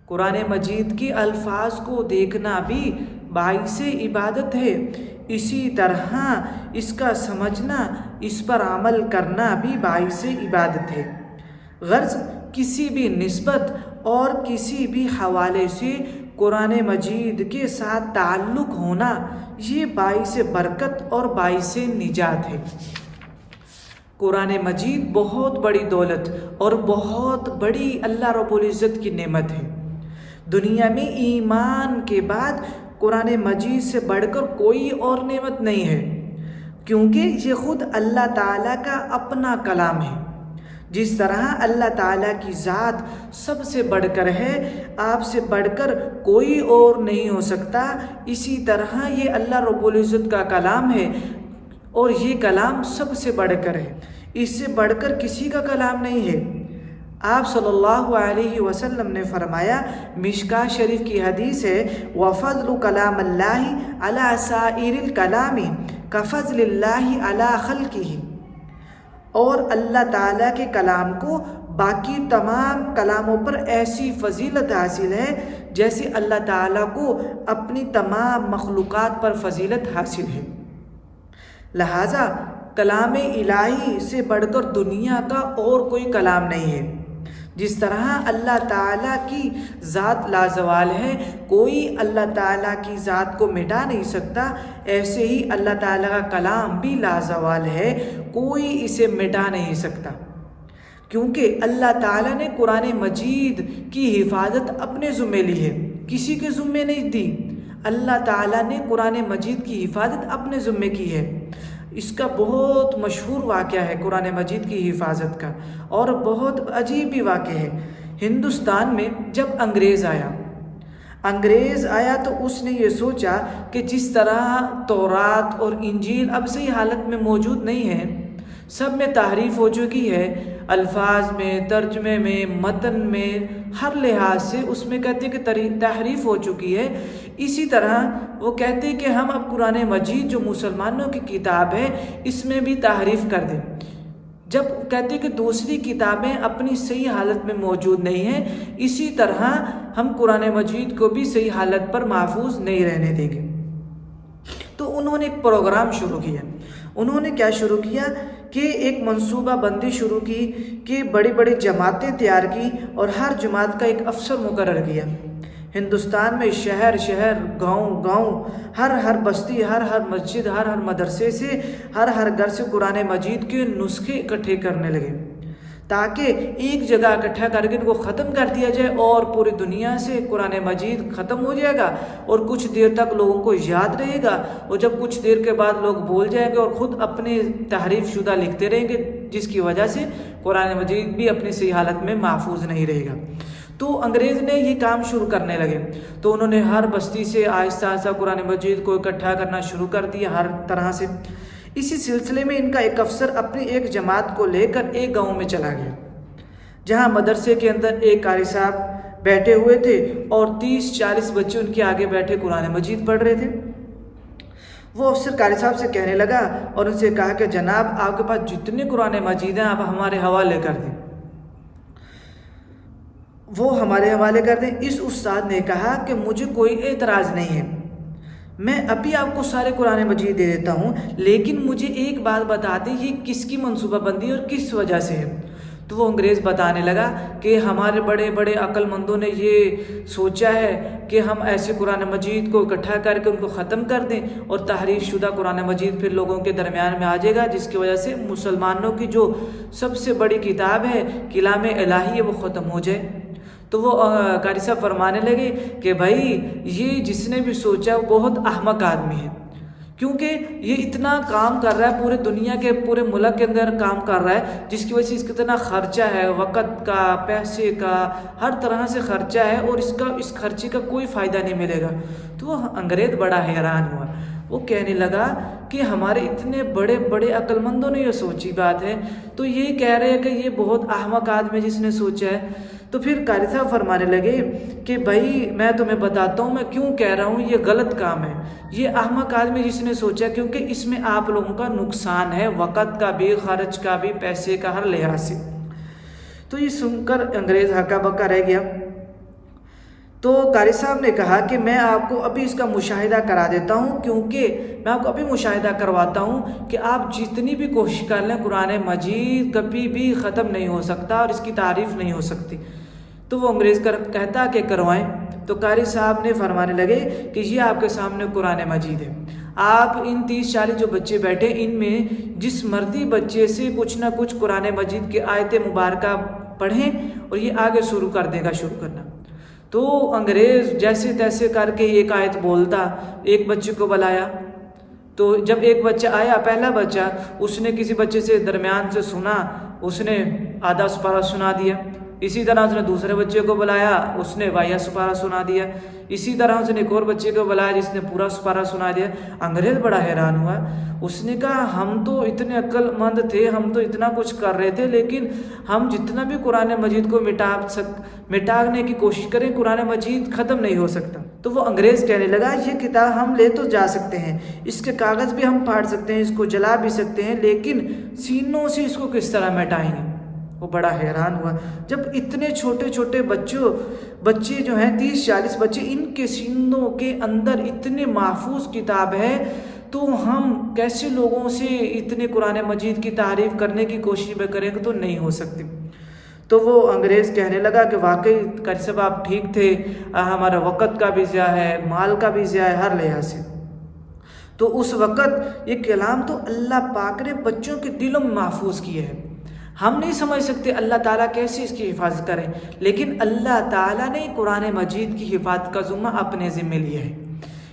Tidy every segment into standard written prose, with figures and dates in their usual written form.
قرآن مجید کے الفاظ کو دیکھنا بھی باعث عبادت ہے، اسی طرح اس کا سمجھنا، اس پر عمل کرنا بھی باعث عبادت ہے۔ غرض کسی بھی نسبت اور کسی بھی حوالے سے قرآن مجید کے ساتھ تعلق ہونا یہ باعث برکت اور باعث نجات ہے۔ قرآن مجید بہت بڑی دولت اور بہت بڑی اللہ رب العزت کی نعمت ہے۔ دنیا میں ایمان کے بعد قرآن مجید سے بڑھ کر کوئی اور نعمت نہیں ہے، کیونکہ یہ خود اللہ تعالیٰ کا اپنا کلام ہے۔ جس طرح اللہ تعالیٰ کی ذات سب سے بڑھ کر ہے، آپ سے بڑھ کر کوئی اور نہیں ہو سکتا، اسی طرح یہ اللہ رب العزت کا کلام ہے اور یہ کلام سب سے بڑھ کر ہے، اس سے بڑھ کر کسی کا کلام نہیں ہے۔ آپ صلی اللہ علیہ وسلم نے فرمایا، مشکاۃ شریف کی حدیث ہے، وَفَضْلُ كَلَامَ اللَّهِ عَلَىٰ سَائِرِ الْكَلَامِ كَفَضْلِ اللَّهِ عَلَىٰ خَلْقِهِ، اور اللہ تعالیٰ کے کلام کو باقی تمام کلاموں پر ایسی فضیلت حاصل ہے جیسے اللہ تعالیٰ کو اپنی تمام مخلوقات پر فضیلت حاصل ہے۔ لہٰذا کلام الہی سے بڑھ کر دنیا کا اور کوئی کلام نہیں ہے۔ جس طرح اللہ تعالیٰ کی ذات لازوال ہے، کوئی اللہ تعالیٰ کی ذات کو مٹا نہیں سکتا، ایسے ہی اللہ تعالیٰ کا کلام بھی لازوال ہے، کوئی اسے مٹا نہیں سکتا، کیونکہ اللہ تعالیٰ نے قرآن مجید کی حفاظت اپنے ذمے لی ہے، کسی کے ذمے نہیں دی۔ اللہ تعالیٰ نے قرآن مجید کی حفاظت اپنے ذمے کی ہے۔ اس کا بہت مشہور واقعہ ہے قرآن مجید کی حفاظت کا، اور بہت عجیب بھی واقعہ ہے۔ ہندوستان میں جب انگریز آیا تو اس نے یہ سوچا کہ جس طرح تورات اور انجیل اب صحیح حالت میں موجود نہیں ہے، سب میں تحریف ہو چکی ہے، الفاظ میں، ترجمے میں، متن میں، ہر لحاظ سے اس میں کہتے ہیں کہ تحریف ہو چکی ہے، اسی طرح وہ کہتے ہیں کہ ہم اب قرآن مجید جو مسلمانوں کی کتاب ہے اس میں بھی تحریف کر دیں۔ جب کہتے ہیں کہ دوسری کتابیں اپنی صحیح حالت میں موجود نہیں ہیں، اسی طرح ہم قرآن مجید کو بھی صحیح حالت پر محفوظ نہیں رہنے دیں گے۔ تو انہوں نے ایک پروگرام شروع کیا۔ انہوں نے کیا شروع کیا کہ ایک منصوبہ بندی شروع کی کہ بڑی بڑی جماعتیں تیار کی اور ہر جماعت کا ایک افسر مقرر کیا۔ ہندوستان میں شہر شہر، گاؤں گاؤں، ہر بستی، ہر مسجد، ہر مدرسے سے، ہر گھر سے قرآن مجید کے نسخے اکٹھے کرنے لگے، تاکہ ایک جگہ اکٹھا کر کے ان کو ختم کر دیا جائے اور پوری دنیا سے قرآن مجید ختم ہو جائے گا اور کچھ دیر تک لوگوں کو یاد رہے گا، اور جب کچھ دیر کے بعد لوگ بھول جائیں گے اور خود اپنے تحریف شدہ لکھتے رہیں گے، جس کی وجہ سے قرآن مجید بھی اپنی صحیح حالت میں محفوظ نہیں رہے گا۔ تو انگریز نے یہ کام شروع کرنے لگے، تو انہوں نے ہر بستی سے آہستہ آہستہ قرآن مجید کو اکٹھا کرنا شروع کر دیا ہر طرح سے۔ اسی سلسلے میں ان کا ایک افسر اپنی ایک جماعت کو لے کر ایک گاؤں میں چلا گیا، جہاں مدرسے کے اندر ایک قاری صاحب بیٹھے ہوئے تھے اور 30-40 بچے ان کے آگے بیٹھے قرآن مجید پڑھ رہے تھے۔ وہ افسر قاری صاحب سے کہنے لگا اور ان سے کہا کہ جناب، آپ کے پاس جتنے قرآن مجید ہیں آپ ہمارے حوالے کر دیں۔ وہ ہمارے حوالے کر دیں۔ اس استاد نے کہا کہ مجھے کوئی اعتراض نہیں ہے، میں ابھی آپ کو سارے قرآن مجید دے دیتا ہوں، لیکن مجھے ایک بات بتا دیں، یہ کس کی منصوبہ بندی اور کس وجہ سے ہے؟ تو وہ انگریز بتانے لگا کہ ہمارے بڑے بڑے عقل مندوں نے یہ سوچا ہے کہ ہم ایسے قرآن مجید کو اکٹھا کر کے ان کو ختم کر دیں اور تحریف شدہ قرآن مجید پھر لوگوں کے درمیان میں آ جائے گا، جس کی وجہ سے مسلمانوں کی جو سب سے بڑی کتاب ہے کلام الہی ہے وہ ختم ہو جائے۔ تو وہ قاری صاحب فرمانے لگے کہ بھائی یہ جس نے بھی سوچا وہ بہت احمق آدمی ہے، کیونکہ یہ اتنا کام کر رہا ہے، پورے دنیا کے پورے ملک کے اندر کام کر رہا ہے، جس کی وجہ سے اس کا اتنا خرچہ ہے، وقت کا، پیسے کا، ہر طرح سے خرچہ ہے، اور اس خرچے کا کوئی فائدہ نہیں ملے گا۔ تو وہ انگریز بڑا حیران ہوا، وہ کہنے لگا کہ ہمارے اتنے بڑے بڑے عقل مندوں نے یہ سوچی بات ہے، تو یہ کہہ رہے ہیں کہ یہ بہت احمق آدمی جس نے سوچا ہے۔ تو پھر قاری صاحب فرمانے لگے کہ بھائی میں تمہیں بتاتا ہوں میں کیوں کہہ رہا ہوں یہ غلط کام ہے، یہ احمق آدمی جس نے سوچا، کیونکہ اس میں آپ لوگوں کا نقصان ہے، وقت کا بھی، خرچ کا بھی، پیسے کا، ہر لحاظ سے۔ تو یہ سن کر انگریز ہکا بکا رہ گیا۔ تو قاری صاحب نے کہا کہ میں آپ کو ابھی اس کا مشاہدہ کرا دیتا ہوں، کیونکہ میں آپ کو ابھی مشاہدہ کرواتا ہوں کہ آپ جتنی بھی کوشش کر لیں قرآن مجید کبھی بھی ختم نہیں ہو سکتا اور اس کی تعریف نہیں ہو سکتی۔ تو وہ انگریز کہتا کہ کروائیں۔ تو قاری صاحب نے فرمانے لگے کہ یہ آپ کے سامنے قرآن مجید ہے، آپ ان 30-40 جو بچے بیٹھے ان میں جس مرضی بچے سے کچھ نہ کچھ قرآن مجید کی آیت مبارکہ پڑھیں اور یہ آگے شروع کر دے گا شروع کرنا۔ تو انگریز جیسے تیسے کر کے ایک آیت بولتا، ایک بچے کو بلایا۔ تو جب ایک بچہ آیا، پہلا بچہ، اس نے کسی بچے سے درمیان سے سنا، اس نے آدھا سپارہ سنا دیا۔ اسی طرح اس نے دوسرے بچے کو بلایا، اس نے وایا سپارہ سنا دیا۔ اسی طرح اس نے ایک اور بچے کو بلایا جس نے پورا سپارہ سنا دیا۔ انگریز بڑا حیران ہوا، اس نے کہا ہم تو اتنے عقل مند تھے، ہم تو اتنا کچھ کر رہے تھے، لیکن ہم جتنا بھی قرآن مجید کو مٹانے کی کوشش کریں قرآن مجید ختم نہیں ہو سکتا۔ تو وہ انگریز کہنے لگا یہ کتاب ہم لے تو جا سکتے ہیں، اس کے کاغذ بھی ہم پھاڑ سکتے ہیں، اس کو جلا بھی سکتے ہیں، لیکن سینوں سے اس کو کس طرح مٹائیں گے؟ وہ بڑا حیران ہوا، جب اتنے چھوٹے چھوٹے بچے جو ہیں 30-40 بچے، ان کے سینوں کے اندر اتنے محفوظ کتاب ہے، تو ہم کیسے لوگوں سے اتنے قرآن مجید کی تعریف کرنے کی کوشش میں کریں گے؟ تو نہیں ہو سکتی۔ تو وہ انگریز کہنے لگا کہ واقعی قاری صاحب آپ ٹھیک تھے، ہمارا وقت کا بھی ضیاع ہے، مال کا بھی ضیاع ہے، ہر لحاظ سے۔ تو اس وقت یہ کلام تو اللہ پاک نے بچوں کے دلوں میں محفوظ کیے ہیں، ہم نہیں سمجھ سکتے اللہ تعالیٰ کیسے اس کی حفاظت کریں، لیکن اللہ تعالیٰ نے قرآن مجید کی حفاظت کا ذمہ اپنے ذمہ لیا ہے۔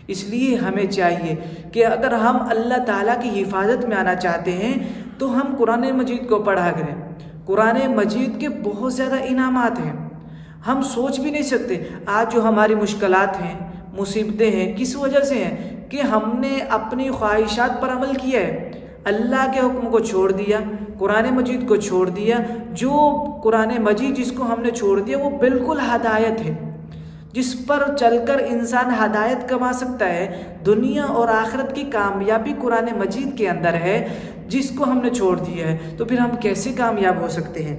اس لیے ہمیں چاہیے کہ اگر ہم اللہ تعالیٰ کی حفاظت میں آنا چاہتے ہیں تو ہم قرآن مجید کو پڑھا کریں۔ قرآن مجید کے بہت زیادہ انعامات ہیں، ہم سوچ بھی نہیں سکتے۔ آج جو ہماری مشکلات ہیں، مصیبتیں ہیں، کس وجہ سے ہیں کہ ہم نے اپنی خواہشات پر عمل کیا ہے، اللہ کے حکم کو چھوڑ دیا، قرآن مجید کو چھوڑ دیا۔ جو قرآن مجید جس کو ہم نے چھوڑ دیا وہ بالکل ہدایت ہے، جس پر چل کر انسان ہدایت کما سکتا ہے، دنیا اور آخرت کی کامیابی قرآن مجید کے اندر ہے، جس کو ہم نے چھوڑ دیا ہے، تو پھر ہم کیسے کامیاب ہو سکتے ہیں؟